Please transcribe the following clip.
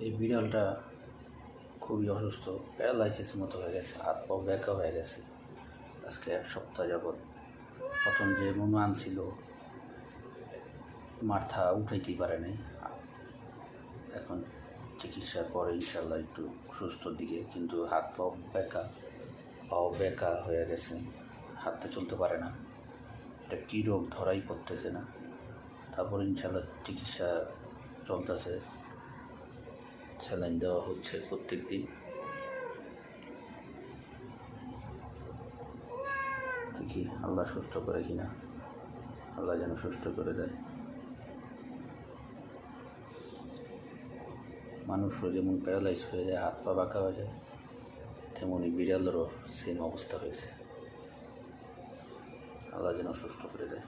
এই বিড়ালটা খুবই অসুস্থ, প্যারালাইসিসের মতো হয়ে গেছে, হাত পা ব্যাকা হয়ে গেছে আজকে 1 সপ্তাহ যাবৎ। প্রথম যে মনু আনছিল মাথা উঠাইতেই পারে নাই, এখন চিকিৎসার পরে ইনশাল্লাহ একটু সুস্থর দিকে, কিন্তু হাত পাও ব্যাকা হয়ে গেছে, হাতে চলতে পারে না। এটা কী রোগ ধরাই পড়তেছে না। তারপর ইনশাল্লাহ চিকিৎসা চলতেছে, স্যালাইন দেওয়া হচ্ছে প্রত্যেক দিন। দেখি আল্লাহ সুস্থ করে কিনা, আল্লাহ যেন সুস্থ করে দেয়। মানুষও যেমন প্যারালাইজ হয়ে যায়, হাত পা বাঁকা হয়ে যায়, তেমনই বিড়ালেরও সেম অবস্থা হয়েছে। আল্লাহ যেন সুস্থ করে দেয়।